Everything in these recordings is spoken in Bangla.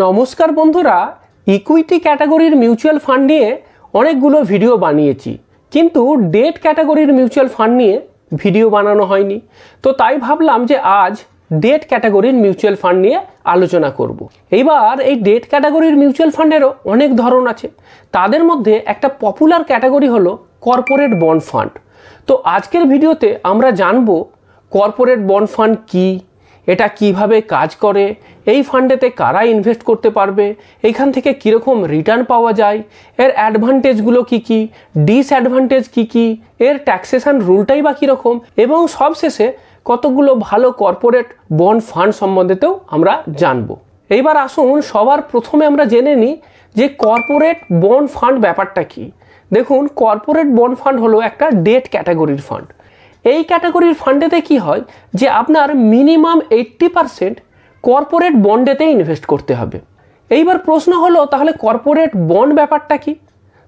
নমস্কার বন্ধুরা, ইকুইটি ক্যাটাগরির মিউচুয়াল ফান্ড নিয়ে অনেকগুলো ভিডিও বানিয়েছি, কিন্তু ডেট ক্যাটাগরির মিউচুয়াল ফান্ড নিয়ে ভিডিও বানানো হয়নি। তো তাই ভাবলাম যে আজ ডেট ক্যাটাগরির মিউচুয়াল ফান্ড নিয়ে আলোচনা করব। এইবার এই ডেট ক্যাটাগরির মিউচুয়াল ফান্ডেরও অনেক ধরন আছে। তাদের মধ্যে একটা পপুলার ক্যাটাগরি হলো কর্পোরেট বন্ড ফান্ড। তো আজকের ভিডিওতে আমরা জানব কর্পোরেট বন্ড ফান্ড কী, এটা কিভাবে কাজ করে, এই ফান্ডেতে কারা ইনভেস্ট করতে পারবে, এইখান থেকে কীরকম রিটার্ন পাওয়া যায়, এর অ্যাডভান্টেজগুলো কী কী, ডিসঅ্যাডভান্টেজ কী কী, এর ট্যাক্সেশন রুলটাই বা কীরকম, এবং সবশেষে কতগুলো ভালো কর্পোরেট বন্ড ফান্ড সম্বন্ধেতেও আমরা জানব। এইবার আসুন সবার প্রথমে আমরা জেনে নিই যে কর্পোরেট বন্ড ফান্ড ব্যাপারটা কী। দেখুন, কর্পোরেট বন্ড ফান্ড হলো একটা ডেট ক্যাটাগরির ফান্ড। এই ক্যাটাগরির ফান্ডেতে কি হয় যে আপনার মিনিমাম 80% কর্পোরেট বন্ডেতে ইনভেস্ট করতে হবে। এইবার প্রশ্ন হলো, তাহলে কর্পোরেট বন্ড ব্যাপারটা কি?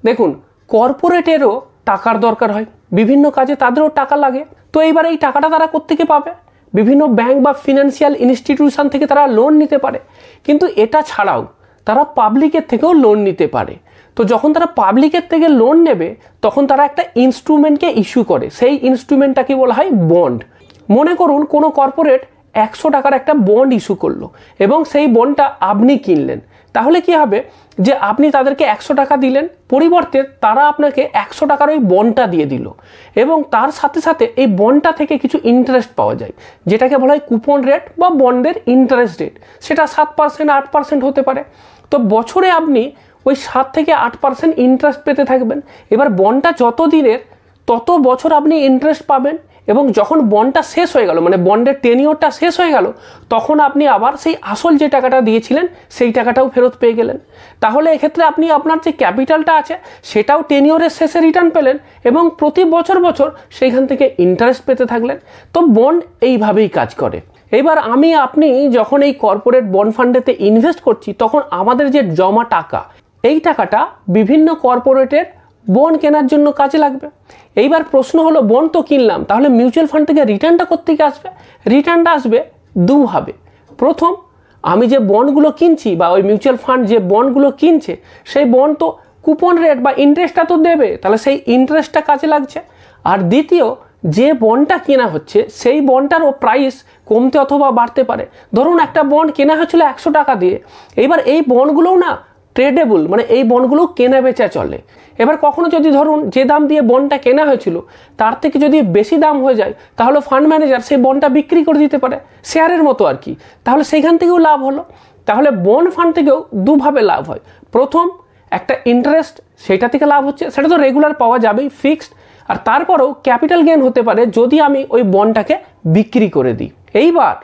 দেখুন, কর্পোরেটেরও টাকার দরকার হয়, বিভিন্ন কাজে তাদেরও টাকা লাগে। তো এইবার এই টাকাটা তারা কোত্থেকে পাবে? বিভিন্ন ব্যাংক বা ফিনান্সিয়াল ইনস্টিটিউশন থেকে তারা লোন নিতে পারে, কিন্তু এটা ছাড়াও তারা পাবলিকের থেকেও লোন নিতে পারে। তো যখন তারা পাবলিকের থেকে লোন নেবে তখন তারা একটা ইনস্ট্রুমেন্টকে ইস্যু করে, সেই ইনস্ট্রুমেন্টটাকে বলা হয় বন্ড। মনে করুন কোনো কর্পোরেট 100 টাকার একটা বন্ড ইস্যু করলো এবং সেই বন্ডটা আপনি কিনলেন। তাহলে কি হবে যে আপনি তাদেরকে 100 টাকা দিলেন, পরিবর্তে তারা আপনাকে 100 টাকার ওই বন্ডটা দিয়ে দিল, এবং তার সাথে সাথে এই বন্ডটা থেকে কিছু ইন্টারেস্ট পাওয়া যায়, যেটাকে বলা হয় কুপন রেট বা বন্ডের ইন্টারেস্ট রেট। সেটা 7% 8% হতে পারে। তো বছরে আপনি ওই 7 থেকে 8% ইন্টারেস্ট পেতে থাকবেন। এবার বন্ডটা যত দিনের তত বছর আপনি ইন্টারেস্ট পাবেন, এবং যখন বন্ডটা শেষ হয়ে গেল, মানে বন্ডের টেনিওরটা শেষ হয়ে গেল, তখন আপনি আবার সেই আসল যে টাকাটা দিয়েছিলেন সেই টাকাটাও ফেরত পেয়ে গেলেন। তাহলে এক্ষেত্রে আপনি আপনার যে ক্যাপিটালটা আছে সেটাও টেনিওরের শেষে রিটার্ন পেলেন, এবং প্রতি বছর বছর সেইখান থেকে ইন্টারেস্ট পেতে থাকলেন। তো বন্ড এইভাবেই কাজ করে। এবার আপনি যখন এই কর্পোরেট বন্ড ফান্ডেতে ইনভেস্ট করছি, তখন আমাদের যে জমা টাকা, এই টাকাটা বিভিন্ন কর্পোরেটের বন্ড কেনার জন্য কাজে লাগবে। এইবার প্রশ্ন হলো, বন্ড তো কিনলাম, তাহলে মিউচুয়াল ফান্ড থেকে রিটার্নটা কোত্থেকে আসবে? রিটার্নটা আসবে দুভাবে। প্রথম, আমি যে বন্ডগুলো কিনছি বা ওই মিউচুয়াল ফান্ড যে বন্ডগুলো কিনছে, সেই বন্ড তো কুপন রেট বা ইন্টারেস্টটা তো দেবে, তাহলে সেই ইন্টারেস্টটা কাজে লাগছে। আর দ্বিতীয়, যে বন্ডটা কেনা হচ্ছে সেই বন্ডটারও প্রাইস কমতে অথবা বাড়তে পারে। ধরুন একটা বন্ড কেনা হয়েছিল 100 টাকা দিয়ে, এবার এই বন্ডগুলোও না ট্রেডেবল, মানে এই বন্ডগুলো কেনা বেচা চলে। এবার কখনো যদি ধরুন যে দাম দিয়ে বন্ডটা কেনা হয়েছিল তার থেকে যদি বেশি দাম হয়ে যায়, তাহলে ফান্ড ম্যানেজার সেই বন্ডটা বিক্রি করে দিতে পারে, শেয়ারের মতো আর কি। তাহলে সেইখান থেকেও লাভ হলো। তাহলে বন্ড ফান্ড থেকেও দুভাবে লাভ হয়। প্রথম, একটা ইন্টারেস্ট, সেটা থেকে লাভ হচ্ছে, সেটা তো রেগুলার পাওয়া যাবেই, ফিক্সড। আর তারপরেও ক্যাপিটাল গেইন হতে পারে যদি আমি ওই বন্ডটাকে বিক্রি করে দিই। এইবার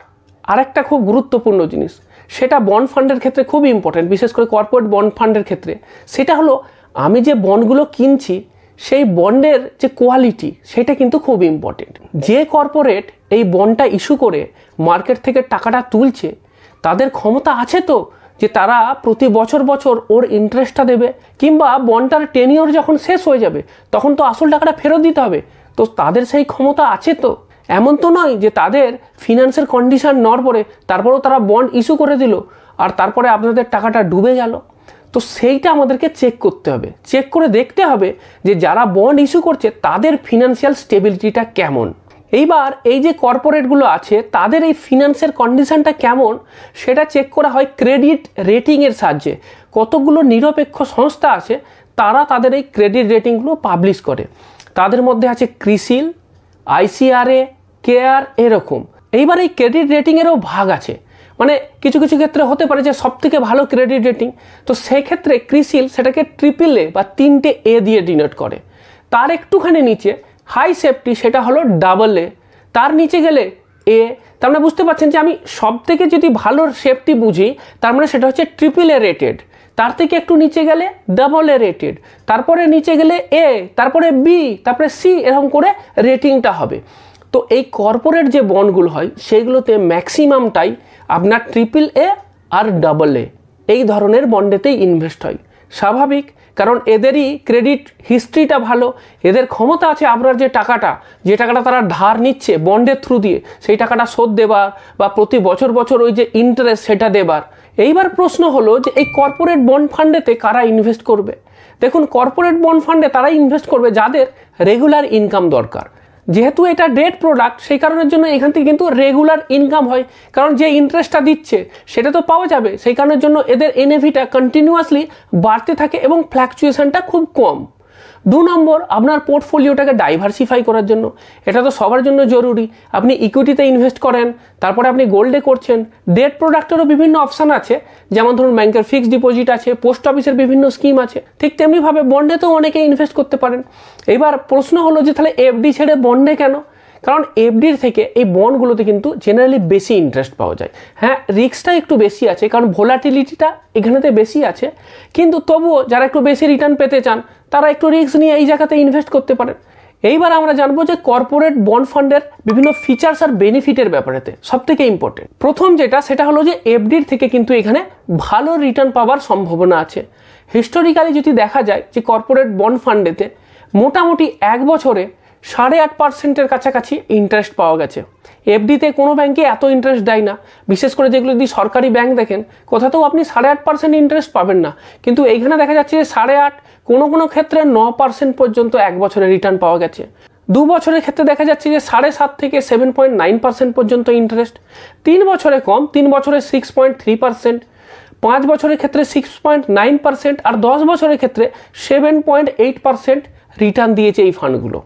আরেকটা খুব গুরুত্বপূর্ণ জিনিস, সেটা বন্ড ফান্ডের ক্ষেত্রে খুব ইম্পর্টেন্ট, বিশেষ করে কর্পোরেট বন্ড ফান্ডের ক্ষেত্রে, সেটা হলো আমি যে বন্ডগুলো কিনছি সেই বন্ডের যে কোয়ালিটি, সেটা কিন্তু খুব ইম্পর্টেন্ট। যে কর্পোরেট এই বন্ডটা ইস্যু করে মার্কেট থেকে টাকাটা তুলছে, তাদের ক্ষমতা আছে তো যে তারা প্রতি বছর বছর ওর ইন্টারেস্টটা দেবে, কিংবা বন্ডটার টেনিওর যখন শেষ হয়ে যাবে তখন তো আসল টাকাটা ফেরত দিতে হবে। তো তাদের সেই ক্ষমতা আছে তো। এমন তো নয় যে তাদের ফিনান্সের কন্ডিশন নেওয়ার পরে তারপরেও তারা বন্ড ইস্যু করে দিল আর তারপরে আপনাদের টাকাটা ডুবে গেল। তো সেইটা আমাদেরকে চেক করতে হবে, চেক করে দেখতে হবে যে যারা বন্ড ইস্যু করছে তাদের ফিনান্সিয়াল স্টেবিলিটিটা কেমন। এইবার এই যে কর্পোরেটগুলো আছে তাদের এই ফিনান্সের কন্ডিশনটা কেমন সেটা চেক করা হয় ক্রেডিট রেটিংয়ের সাহায্যে। কতগুলো নিরপেক্ষ সংস্থা আছে, তারা তাদের এই ক্রেডিট রেটিংগুলো পাবলিশ করে। তাদের মধ্যে আছে ক্রিসিল, ICRA, কেয়ার, এরকম। এইবার এই ক্রেডিট রেটিংয়েরও ভাগ আছে, মানে কিছু কিছু ক্ষেত্রে হতে পারে যে সব থেকে ভালো ক্রেডিট রেটিং, তো সেক্ষেত্রে ক্রিসিল সেটাকে AAA বা 3টে A দিয়ে ডিনোট করে। তার একটুখানি নিচে হাই সেফটি, সেটা হলো AA। তার নিচে গেলে A। তার মানে বুঝতে পারছেন যে আমি সব থেকে যদি ভালো সেফটি বুঝি, তার মানে সেটা হচ্ছে AAA রেটেড। তার থেকে একটু নিচে গেলে AA রেটেড, তারপরে নিচে গেলে A, তারপরে B, তারপরে C, এরকম করে রেটিংটা হবে। তো এই কর্পোরেট যে বন্ডগুলো হয় সেইগুলোতে ম্যাক্সিমামটাই আপনার AAA আর AA এই ধরনের বন্ডেতেই ইনভেস্ট হয়। স্বাভাবিক, কারণ এদেরই ক্রেডিট হিস্ট্রিটা ভালো, এদের ক্ষমতা আছে আপনার যে টাকাটা তারা ধার নিচ্ছে বন্ডের থ্রু দিয়ে, সেই টাকাটা শোধ দেবার বা প্রতি বছর বছর ওই যে ইন্টারেস্ট সেটা দেবার, এইবার প্রশ্ন হলো যে এই কর্পোরেট বন্ড ফান্ডেতে কারা ইনভেস্ট করবে। দেখুন, কর্পোরেট বন্ড ফান্ডে তারা ইনভেস্ট করবে যাদের রেগুলার ইনকাম দরকার। যেহেতু এটা ডেট প্রোডাক্ট, সেই কারণের জন্য এখান থেকে কিন্তু রেগুলার ইনকাম হয়, কারণ যে ইন্টারেস্টটা দিচ্ছে সেটা তো পাওয়া যাবে। সেই কারণের জন্য এদের এনএভিটা কন্টিনিউয়াসলি বাড়তে থাকে এবং ফ্ল্যাকচুয়েশনটা খুব কম। 2 নম্বর, আপনার পোর্টফোলিওটাকে ডাইভার্সিফাই করার জন্য। এটা তো সবার জন্য জরুরি। আপনি ইকুইটিতে ইনভেস্ট করেন, তারপরে আপনি গোল্ডে করছেন, ডেট প্রোডাক্টেরও বিভিন্ন অপশান আছে, যেমন ধরুন ব্যাংকের ফিক্সড ডিপোজিট আছে, পোস্ট অফিসের বিভিন্ন স্কিম আছে, ঠিক তেমনিভাবে বন্ডেতেও অনেকে ইনভেস্ট করতে পারেন। এবার প্রশ্ন হলো যে তাহলে এফডি ছেড়ে বন্ডে কেন? কারণ এফডির থেকে এই বন্ডগুলোতে কিন্তু জেনারেলি বেশি ইন্টারেস্ট পাওয়া যায়। হ্যাঁ, রিস্কটা একটু বেশি আছে, কারণ ভোলাটিলিটিটা এখানেতে বেশি আছে, কিন্তু তবুও যারা একটু বেশি রিটার্ন পেতে চান তারা একটু রিস্ক নিয়ে এই জায়গাতে ইনভেস্ট করতে পারেন। এইবার আমরা জানবো যে কর্পোরেট বন্ড ফান্ডের বিভিন্ন ফিচার্স আর বেনিফিটের ব্যাপারেতে। সবথেকে ইম্পর্টেন্ট প্রথম যেটা, সেটা হলো যে এফডির থেকে কিন্তু এখানে ভালো রিটার্ন পাওয়ার সম্ভাবনা আছে। হিস্টোরিক্যালি যদি দেখা যায় যে কর্পোরেট বন্ড ফান্ডেতে মোটামুটি 1 বছরে 8.5% কাছাকাছি ইন্টারেস্ট পাওয়া গেছে। এফডিতে কোনো ব্যাংকে এত ইন্টারেস্ট দেয় না, বিশেষ করে যেগুলো যদি সরকারি ব্যাংক দেখেন কোথাতেও আপনি 8.5% ইন্টারেস্ট পাবেন না, কিন্তু এইখানে দেখা যাচ্ছে যে 8.5, কোনো ক্ষেত্রে 9% পর্যন্ত 1 বছরে রিটার্ন পাওয়া গেছে। 2 বছরের ক্ষেত্রে দেখা যাচ্ছে যে 7.5 থেকে 7.9% পর্যন্ত ইন্টারেস্ট। 3 বছরে কম, 3 বছরে 6.3%, 5 বছরের ক্ষেত্রে 6.9%, আর 10 বছরের ক্ষেত্রে 7.8% রিটার্ন দিয়েছে এই ফান্ডগুলো।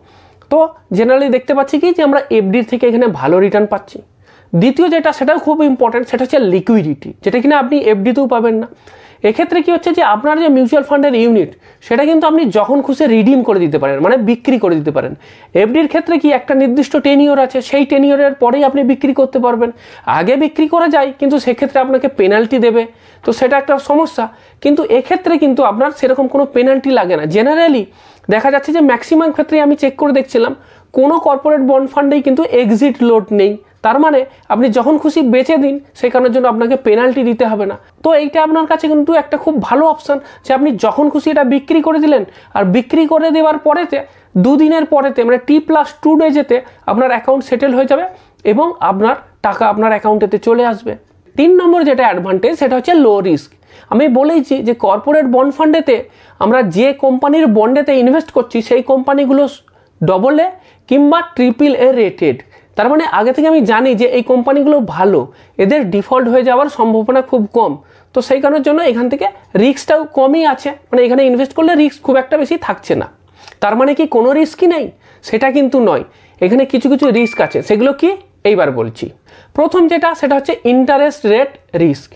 তো জেনারেলি দেখতে পাচ্ছি কি যে আমরা এফডির থেকে এখানে ভালো রিটার্ন পাচ্ছি। দ্বিতীয় যেটা, সেটাও খুব ইম্পর্টেন্ট, সেটা হচ্ছে লিকুইডিটি, যেটা কিনা আপনি এফডিতেও পাবেন না। এক্ষেত্রে কি হচ্ছে যে আপনার যে মিউচুয়াল ফান্ডের ইউনিট, সেটা কিন্তু আপনি যখন খুশি রিডিম করে দিতে পারেন, মানে বিক্রি করে দিতে পারেন। এফডির ক্ষেত্রে কি একটা নির্দিষ্ট টেনিওর আছে, সেই টেনিওরের পরেই আপনি বিক্রি করতে পারবেন। আগে বিক্রি করা যায়, কিন্তু সেক্ষেত্রে আপনাকে পেনাল্টি দেবে, তো সেটা একটা সমস্যা। কিন্তু এক্ষেত্রে কিন্তু আপনার সেরকম কোনো পেনাল্টি লাগে না। জেনারেলি দেখা যাচ্ছে যে ম্যাক্সিমাম ক্ষেত্রে আমি চেক করে দেখছিলাম কোনো কর্পোরেট বন্ড ফান্ডেই কিন্তু এক্সিট লোড নেই। তার মানে আপনি যখন খুশি বেচে দিন, সেই কারণের জন্য আপনাকে পেনাল্টি দিতে হবে না। তো এইটা আপনার কাছে কিন্তু একটা খুব ভালো অপশান, যে আপনি যখন খুশি এটা বিক্রি করে দিলেন, আর বিক্রি করে দেওয়ার পরেতে 2 দিনের পরেতে মানে T+2 ডেজেতে আপনার অ্যাকাউন্ট সেটেল হয়ে যাবে এবং আপনার টাকা আপনার অ্যাকাউন্টেতে চলে আসবে। 3 নম্বর যেটা অ্যাডভান্টেজ, সেটা হচ্ছে লো রিস্ক। আমি বলেইছি যে কর্পোরেট বন্ড ফান্ডেতে আমরা যে কোম্পানির বন্ডেতে ইনভেস্ট করছি সেই কোম্পানিগুলো AA কিংবা AAA রেটেড। তার মানে আগে থেকে আমি জানি যে এই কোম্পানিগুলো ভালো, এদের ডিফল্ট হয়ে যাওয়ার সম্ভাবনা খুব কম। তো সেই কারণের জন্য এখান থেকে রিস্কটাও কমই আছে, মানে এখানে ইনভেস্ট করলে রিস্ক খুব একটা বেশি থাকছে না। তার মানে কি কোনো রিস্কই নেই? সেটা কিন্তু নয়, এখানে কিছু কিছু রিস্ক আছে। সেগুলো কি এইবার বলছি। প্রথম যেটা, সেটা হচ্ছে ইন্টারেস্ট রেট রিস্ক।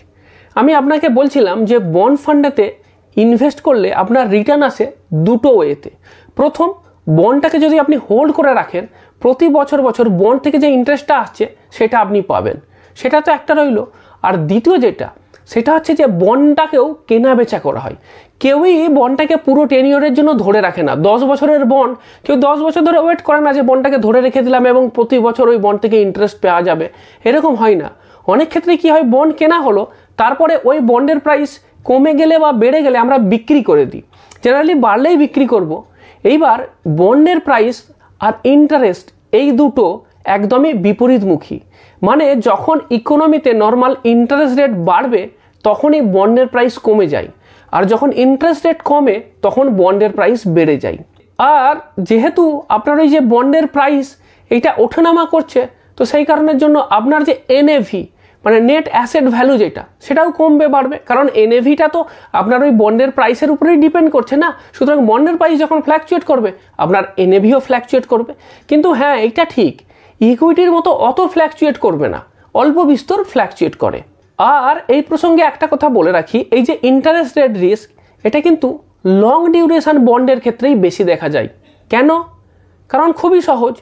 আমি আপনাকে বলছিলাম যে বন্ড ফান্ডেতে ইনভেস্ট করলে আপনার রিটার্ন আসে 2টো ওয়েতে। প্রথম, বন্ডটাকে যদি আপনি হোল্ড করে রাখেন, প্রতি বছর বন্ড থেকে যে ইন্টারেস্টটা আসছে সেটা আপনি পাবেন, সেটা তো একটা রইল। আর দ্বিতীয় যেটা, সেটা হচ্ছে যে বন্ডটাকেও কেনা বেচা করা হয়। কেউই বন্ডটাকে পুরো টেনিওরের জন্য ধরে রাখে না। 10 বছরের বন্ড কেউ 10 বছর ধরে ওয়েট করে না যে বন্ডটাকে ধরে রেখে দিলাম এবং প্রতি বছর ওই বন্ড থেকে ইন্টারেস্ট পাওয়া যাবে, এরকম হয় না। অনেক ক্ষেত্রে কি হয়, বন্ড কেনা হলো, তারপরে ওই বন্ডের প্রাইস কমে গেলে বা বেড়ে গেলে আমরা বিক্রি করে দিই। জেনারেলি বাড়লেই বিক্রি করব। এইবার বন্ডের প্রাইস আর ইন্টারেস্ট এই দুটো একদমই বিপরীতমুখী। মানে যখন ইকোনমিতে নর্মাল ইন্টারেস্ট রেট বাড়বে তখনই বন্ডের প্রাইস কমে যায়, আর যখন ইন্টারেস্ট রেট কমে তখন বন্ডের প্রাইস বেড়ে যায়। আর যেহেতু আপনার ওই যে বন্ডের প্রাইস এইটা ওঠানামা করছে, তো সেই কারণের জন্য আপনার যে এনএভি মানে নেট অ্যাসেট ভ্যালু যেটা, সেটাও কমবে বাড়বে, কারণ এনএভিটা তো আপনার ওই বন্ডের প্রাইসের উপরেই ডিপেন্ড করছে না। সুতরাং বন্ডের প্রাইস যখন ফ্ল্যাকচুয়েট করবে, আপনার এনএভিও ফ্ল্যাকচুয়েট করবে। কিন্তু হ্যাঁ, এইটা ঠিক, ইকুইটির মতো অত ফ্ল্যাকচুয়েট করবে না, অল্প বিস্তর ফ্ল্যাকচুয়েট করে। আর এই প্রসঙ্গে একটা কথা বলে রাখি, এই যে ইন্টারেস্ট রেট রিস্ক, এটা কিন্তু লং ডিউরেশন বন্ডের ক্ষেত্রেই বেশি দেখা যায়। কেন? কারণ খুবই সহজ,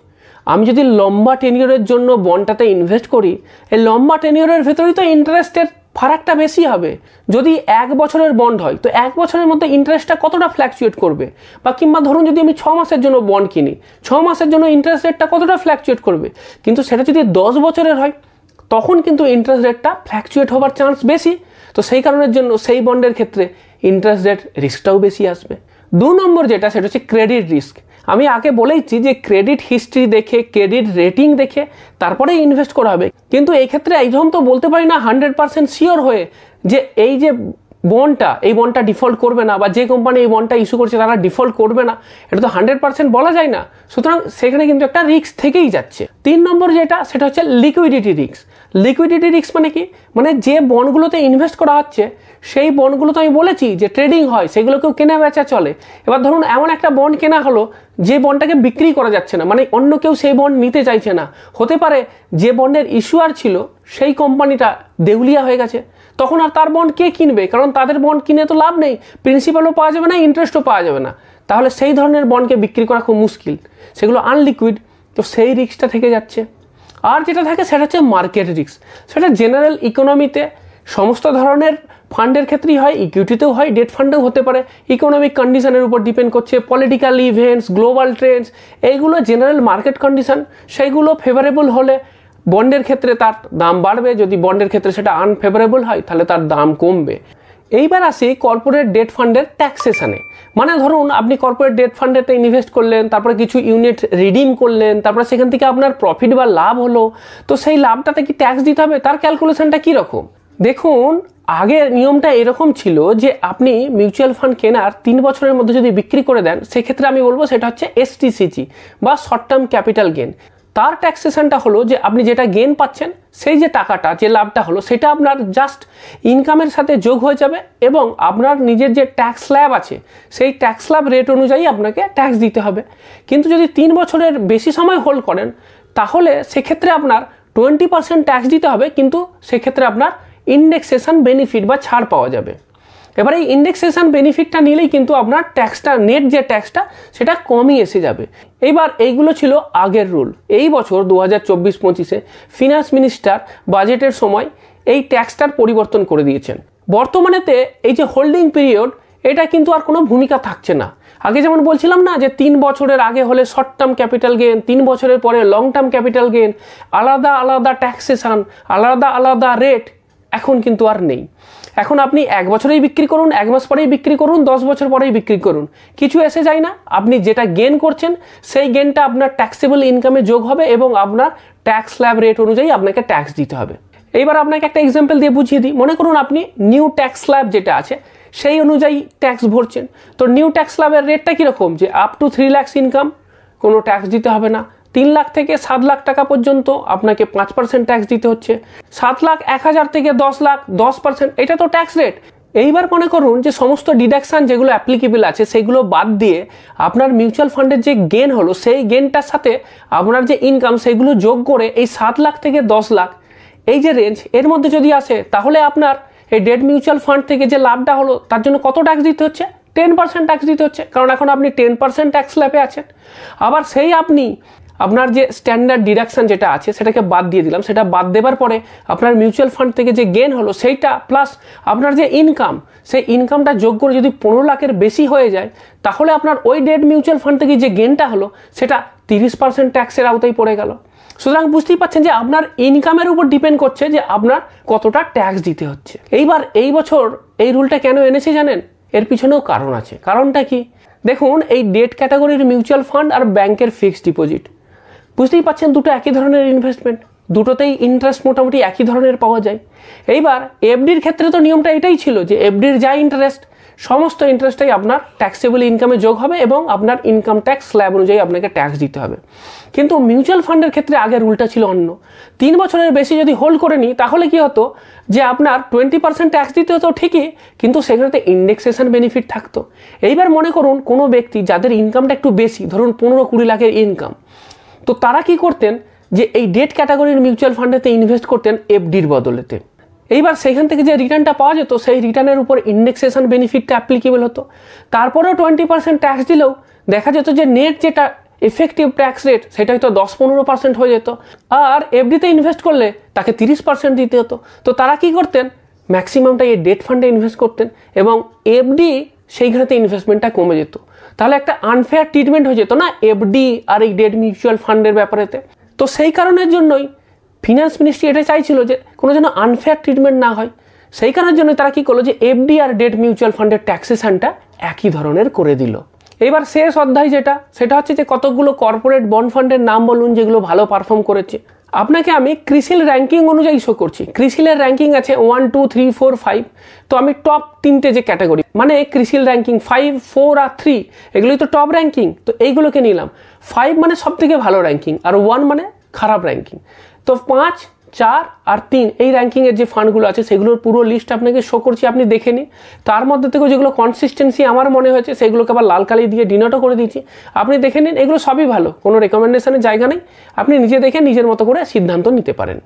আমি যদি লম্বা টেনিওরের জন্য বন্ডটাতে ইনভেস্ট করি, এই লম্বা টেনিওরের ভেতরেই তো ইন্টারেস্টের ফারাকটা বেশি হবে। যদি 1 বছরের বন্ড হয়, তো 1 বছরের মধ্যে ইন্টারেস্টটা কতটা ফ্ল্যাকচুয়েট করবে, বা কিংবা ধরুন যদি আমি 6 মাসের জন্য বন্ড কিনি, 6 মাসের জন্য ইন্টারেস্ট রেটটা কতটা ফ্ল্যাকচুয়েট করবে। কিন্তু সেটা যদি 10 বছরের হয়, তখন কিন্তু ইন্টারেস্ট রেটটা ফ্ল্যাকচুয়েট হওয়ার চান্স বেশি। তো সেই কারণের জন্য সেই বন্ডের ক্ষেত্রে ইন্টারেস্ট রেট রিস্কটাও বেশি আসবে। 2 নম্বর যেটা, সেটা হচ্ছে ক্রেডিট রিস্ক। আমি আগে বলেইছি যে ক্রেডিট হিস্ট্রি দেখে, ক্রেডিট রেটিং দেখে তারপরে ইনভেস্ট করা হবে। কিন্তু এই ক্ষেত্রে একদম তো বলতে পারি না 100% শিওর হয়ে যে এই যে এই বন্ডটা ডিফল্ট করবে না, বা যে কোম্পানি এই বন্ডটা ইস্যু করছে তারা ডিফল্ট করবে না, এটা তো 100% বলা যায় না। সুতরাং সেখানে কিন্তু একটা রিস্ক থেকেই যাচ্ছে। 3 নম্বর যেটা, সেটা হচ্ছে লিকুইডিটি রিস্ক। লিকুইডিটি রিস্ক মানে কি? মানে যে বন্ডগুলোতে ইনভেস্ট করা হচ্ছে সেই বন্ডগুলো তো আমি বলেছি যে ট্রেডিং হয়, সেগুলোকেও কেনা বেচা চলে। এবার ধরুন এমন একটা বন্ড কেনা হলো যে বন্ডটাকে বিক্রি করা যাচ্ছে না, মানে অন্য কেউ সেই বন্ড নিতে চাইছে না। হতে পারে যে বন্ডের ইস্যুয়ার ছিল সেই কোম্পানিটা দেউলিয়া হয়ে গেছে, তখন আর তার বন্ড কে কিনবে? কারণ তাদের বন্ড কিনে তো লাভ নেই, প্রিন্সিপালও পাওয়া যাবে না, ইন্টারেস্টও পাওয়া যাবে না। তাহলে সেই ধরনের বন্ডকে বিক্রি করা খুব মুশকিল, সেগুলো আনলিকুইড, তো সেই রিস্কটা থেকে যাচ্ছে। আর যেটা থাকে সেটা হচ্ছে মার্কেট রিস্ক। সেটা জেনারেল ইকোনমিতে সমস্ত ধরনের ফান্ডের ক্ষেত্রেই হয়, ইকুইটিতেও হয়, ডেট ফান্ডেও হতে পারে। ইকোনমিক কন্ডিশনের উপর ডিপেন্ড করছে, পলিটিক্যাল ইভেন্টস, গ্লোবাল ট্রেন্ডস, এইগুলো জেনারেল মার্কেট কন্ডিশন। সেইগুলো ফেভারেবল হলে বন্ডের ক্ষেত্রে তার দাম বাড়বে, যদি বন্ডের ক্ষেত্রে সেটা আনফেভারেবল হয় তাহলে তার দাম কমবে। এইবার আসি কর্পোরেট ডেট ফান্ডের ট্যাক্সেশনে। মানে ধরুন আপনি কর্পোরেট ডেট ফান্ডেতে ইনভেস্ট করলেন, তারপরে কিছু ইউনিট রিডিম করলেন, তারপরে সেখান থেকে আপনার প্রফিট বা লাভ হলো, তো সেই লাভটাতে কি ট্যাক্স দিতে হবে? তার ক্যালকুলেশনটা কীরকম? দেখুন, আগের নিয়মটা এরকম ছিল যে আপনি মিউচুয়াল ফান্ড কেনার 3 বছরের মধ্যে যদি বিক্রি করে দেন, সেক্ষেত্রে আমি বলবো সেটা হচ্ছে এসটিসিজি বা শর্ট টার্ম ক্যাপিটাল গেন। তার ট্যাক্সেশনটা হলো যে আপনি যেটা গেন পাচ্ছেন, সেই যে টাকাটা, যে লাভটা হলো, সেটা আপনার জাস্ট ইনকামের সাথে যোগ হয়ে যাবে এবং আপনার নিজের যে ট্যাক্স স্ল্যাব আছে সেই ট্যাক্স স্ল্যাব রেট অনুযায়ী আপনাকে ট্যাক্স দিতে হবে। কিন্তু যদি 3 বছরের বেশি সময় হোল্ড করেন তাহলে সেক্ষেত্রে আপনার 20% ট্যাক্স দিতে হবে, কিন্তু সেক্ষেত্রে আপনার ইন্ডেক্সেশন বেনিফিট বা ছাড় পাওয়া যাবে। এবার এই ইন্ডেক্সেশন বেনিফিটটা নিলেই কিন্তু আপনার ট্যাক্সটা, নেট যে ট্যাক্সটা, সেটা কমই এসে যাবে। এইবার এইগুলো ছিল আগের রুল। এই বছর 2024-25-এ ফিনান্স মিনিস্টার বাজেটের সময় এই ট্যাক্সটার পরিবর্তন করে দিয়েছেন। বর্তমানেতে এই যে হোল্ডিং পিরিয়ড, এটা কিন্তু আর কোনো ভূমিকা থাকছে না। আগে যেমন বলছিলাম না যে 3 বছরের আগে হলে শর্ট টার্ম ক্যাপিটাল গেন, 3 বছরের পরে লং টার্ম ক্যাপিটাল গেন, আলাদা আলাদা ট্যাক্সেশন, আলাদা আলাদা রেট, এখন কিন্তু আর নেই। এখন আপনি 1 বছরেই বিক্রি করুন, 1 মাস পরেই বিক্রি করুন, 10 বছর পরেই বিক্রি করুন, কিছু এসে যায় না। আপনি যেটা গেন করছেন সেই গেনটা আপনার ট্যাক্সেবল ইনকামে যোগ হবে এবং আপনার ট্যাক্স স্ল্যাব রেট অনুযায়ী আপনাকে ট্যাক্স দিতে হবে। এইবার আপনাকে একটা এক্সাম্পল দিয়ে বুঝিয়ে দিই। মনে করুন আপনি নিউ ট্যাক্স স্ল্যাব যেটা আছে সেই অনুযায়ী ট্যাক্স ভরছেন। তো নিউ ট্যাক্স স্ল্যাবের রেটটা কীরকম? যে আপ টু 3 লাখ ইনকাম কোনো ট্যাক্স দিতে হবে না, 3 লাখ থেকে 7 লাখ টাকা পর্যন্ত আপনাকে 5% ট্যাক্স দিতে হচ্ছে, 7 লাখ 1,000 থেকে 10 লাখ 10%, এটা তো ট্যাক্স রেট। এইবার মনে করুন যে সমস্ত ডিডাকশান যেগুলো অ্যাপ্লিকেবল আছে সেগুলো বাদ দিয়ে আপনার মিউচুয়াল ফান্ডের যে গেন হলো সেই গেনটার সাথে আপনার যে ইনকাম সেগুলো যোগ করে এই 7 লাখ থেকে 10 লাখ এই যে রেঞ্জ, এর মধ্যে যদি আসে তাহলে আপনার এই ডেট মিউচুয়াল ফান্ড থেকে যে লাভটা হলো তার জন্য কত ট্যাক্স দিতে হচ্ছে? 10% ট্যাক্স দিতে হচ্ছে, কারণ এখন আপনি 10% ট্যাক্স স্ল্যাবে আছেন। আবার সেই আপনি আপনার যে স্ট্যান্ডার্ড ডিডাকশান যেটা আছে সেটাকে বাদ দিয়ে দিলাম, সেটা বাদ দেওয়ার পরে আপনার মিউচুয়াল ফান্ড থেকে যে গেন হলো সেইটা প্লাস আপনার যে ইনকাম, সেই ইনকামটা যোগ করে যদি 15 লাখের বেশি হয়ে যায় তাহলে আপনার ওই ডেট মিউচুয়াল ফান্ড থেকে যে গেনটা হলো সেটা 30% ট্যাক্সের আওতায় পড়ে গেল। সুতরাং বুঝতেই পারছেন যে আপনার ইনকামের উপর ডিপেন্ড করছে যে আপনার কতটা ট্যাক্স দিতে হচ্ছে। এইবার এই বছর এই রুলটা কেন এনেছে জানেন? এর পিছনেও কারণ আছে। কারণটা কি? দেখুন, এই ডেট ক্যাটাগরির মিউচুয়াল ফান্ড আর ব্যাংকের ফিক্সড ডিপোজিট, বুঝতেই পাচ্ছেন দুটো একই ধরনের ইনভেস্টমেন্ট, দুটোতেই ইন্টারেস্ট মোটামুটি একই ধরনের পাওয়া যায়। এইবার এফডির ক্ষেত্রে তো নিয়মটা এটাই ছিল যে এফডির যা ইন্টারেস্ট, সমস্ত ইন্টারেস্টটাই আপনার ট্যাক্সেবল ইনকামে যোগ হবে এবং আপনার ইনকাম ট্যাক্স স্ল্যাব অনুযায়ী আপনাকে ট্যাক্স দিতে হবে। কিন্তু মিউচুয়াল ফান্ডের ক্ষেত্রে আগের রুলটা ছিল অন্য। 3 বছরের বেশি যদি হোল্ড করে নিই তাহলে কি হতো যে আপনার 20% ট্যাক্স দিতে হতো ঠিকই, কিন্তু সেখানে ইন্ডেক্সেশন বেনিফিট থাকতো। এইবার মনে করুন কোনো ব্যক্তি যাদের ইনকামটা একটু বেশি, ধরুন 15-20 লাখের ইনকাম, তো তারা কি করতেন যে এই ডেট ক্যাটাগরির মিউচুয়াল ফান্ডেতে ইনভেস্ট করতেন এফডির বদলেতে। এইবার সেখান থেকে যে রিটার্নটা পাওয়া যেত সেই রিটার্নের উপর ইন্ডেক্সেশন বেনিফিটটা অ্যাপ্লিকেবল হতো। তারপরেও 20% ট্যাক্স দিলেও দেখা যেত যে নেট যেটা এফেক্টিভ ট্যাক্স রেট সেটা হয়তো 10-15% হয়ে যেত, আর এফডিতে ইনভেস্ট করলে তাকে 30% দিতে হতো। তো তারা কি করতেন? ম্যাক্সিমামটা এই ডেট ফান্ডে ইনভেস্ট করতেন এবং এফডি সেইখানেতে ইনভেস্টমেন্টটা কমে যেত। তাহলে একটা আনফেয়ার ট্রিটমেন্ট হয়ে যেত না এফডি আর এই ডেট মিউচুয়াল ফান্ডের ব্যাপারেতে। তো সেই কারণের জন্যই ফিনান্স মিনিস্ট্রি এটা চাইছিল যে কোনো যেন আনফেয়ার ট্রিটমেন্ট না হয়। সেই কারণের জন্য তারা কি করলো যে এফডি আর ডেট মিউচুয়াল ফান্ডের ট্যাক্সেশনটা একই ধরনের করে দিল। এবার শেষ অধ্যায় সেটা হচ্ছে যে কতগুলো কর্পোরেট বন্ড ফান্ডের নাম বলুন যেগুলো ভালো পারফর্ম করেছে। আপনাকে আমি ক্রিসিল র্যাঙ্কিং অনুযায়ী শো করছি। ক্রিসিলের র্যাঙ্কিং আছে 1, 2, 3, 4, 5। তো আমি টপ 3টে যে ক্যাটাগরি, মানে ক্রিসিল র্যাঙ্কিং 5, 4 আর 3 এগুলোই তো টপ র্যাঙ্কিং, তো এইগুলোকে নিলাম। 5 মানে সব থেকে ভালো র্যাঙ্কিং, আর 1 মানে খারাপ র্যাঙ্কিং। তো 5, 4 আর 3 এই র্যাঙ্কিংয়ের যে ফান্ডগুলো আছে সেগুলোর পুরো লিস্ট আপনাকে শো করছি, আপনি দেখে নিন। তার মধ্যে থেকেও যেগুলো কনসিস্টেন্সি আমার মনে হয়েছে সেগুলোকে আবার লাল কালি দিয়ে ডিনোটও করে দিয়েছি, আপনি দেখে নিন। এগুলো সবই ভালো, কোনো রেকমেন্ডেশনের জায়গা নেই, আপনি নিজে দেখে নিজের মতো করে সিদ্ধান্ত নিতে পারেন।